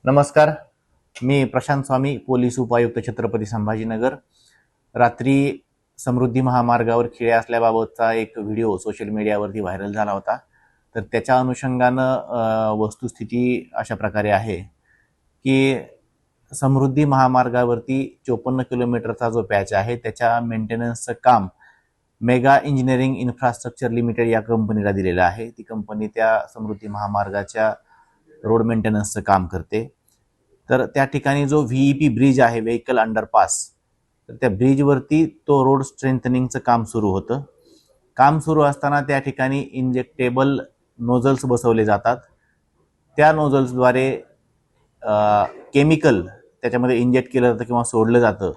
नमस्कार. मी प्रशांत स्वामी, पोलीस उपायुक्त छत्रपती संभाजीनगर. रात्री समृद्धी महामार्गावर खिळे असल्याबाबतचा एक व्हिडिओ सोशल मीडियावरती व्हायरल झाला होता. तर त्याच्या अनुषंगानं वस्तुस्थिती अशा प्रकारे आहे की समृद्धी महामार्गावरती 54 किलोमीटरचा जो पॅच आहे त्याच्या मेंटेनन्सचं काम मेगा इंजिनिअरिंग इन्फ्रास्ट्रक्चर लिमिटेड या कंपनीला दिलेलं आहे. ती कंपनी त्या समृद्धी महामार्गाच्या रोड मेंटेनन्सचं काम करते. तर त्या ठिकाणी जो व्हीईपी ब्रिज आहे, व्हेकल अंडरपास, तर त्या ब्रिजवरती तो रोड स्ट्रेंथनिंगचं काम सुरू होतं. काम सुरू असताना त्या ठिकाणी इंजेक्टेबल नोझल्स बसवले जातात. त्या नोझल्सद्वारे केमिकल त्याच्यामध्ये इंजेक्ट केलं जातं किंवा सोडलं जातं.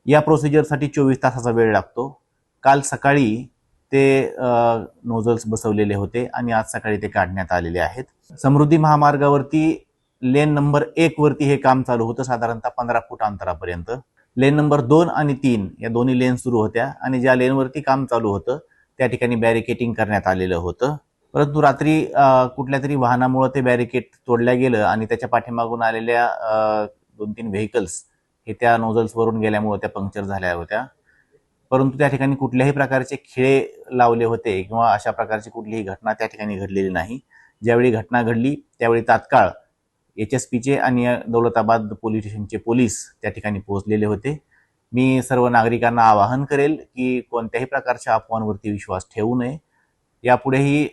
या प्रोसिजरसाठी 24 तासाचा वेळ लागतो. काल सकाळी ते नोझल्स बसवलेले होते आणि आज सकाळी ते काढण्यात आलेले आहेत. समृद्धी महामार्गावरती लेन नंबर 1 वरती हे काम चालू होतं, साधारणतः 15 फूट अंतरापर्यंत. लेन नंबर 2 आणि 3 या दोन्ही लेन सुरू होत्या आणि ज्या लेनवरती काम चालू होतं त्या ठिकाणी बॅरिकेटिंग करण्यात आलेलं होतं. परंतु रात्री कुठल्या तरी वाहनामुळे ते बॅरिकेड तोडल्या गेलं आणि त्याच्या पाठीमागून आलेल्या 2-3 व्हेकल्स हे त्या नोझल्सवरून गेल्यामुळे त्या पंक्चर झाल्या होत्या. परंतु त्या ठिकाणी कुठल्याही प्रकारचे खिळे लावले होते किंवा अशा प्रकारची कुठलीही घटना त्या ठिकाणी घडलेली नाही. ज्यावेळी घटना घडली त्यावेळी तात्काळ HSPचे आणि दौलताबाद पोलीस स्टेशनचे पोलीस त्या ठिकाणी पोहोचलेले होते. मी सर्व नागरिकांना आवाहन करेल की कोणत्याही प्रकारच्या अफवांवरती विश्वास ठेवू नये. यापुढेही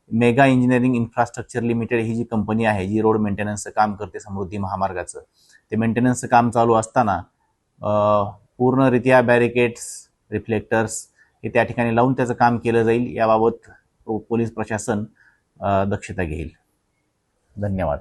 मेगा इंजिनिअरिंग इन्फ्रास्ट्रक्चर लिमिटेड ही जी कंपनी आहे, जी रोड मेंटेनन्सचं काम करते समृद्धी महामार्गाचं, ते मेंटेनन्सचं काम चालू असताना पूर्णरित्या बॅरिकेड्स, रिफ्लेक्टर्स हे त्या ठिकाणी लावून त्याचं काम केलं जाईल. याबाबत पोलीस प्रशासन दक्षता घेईल. धन्यवाद.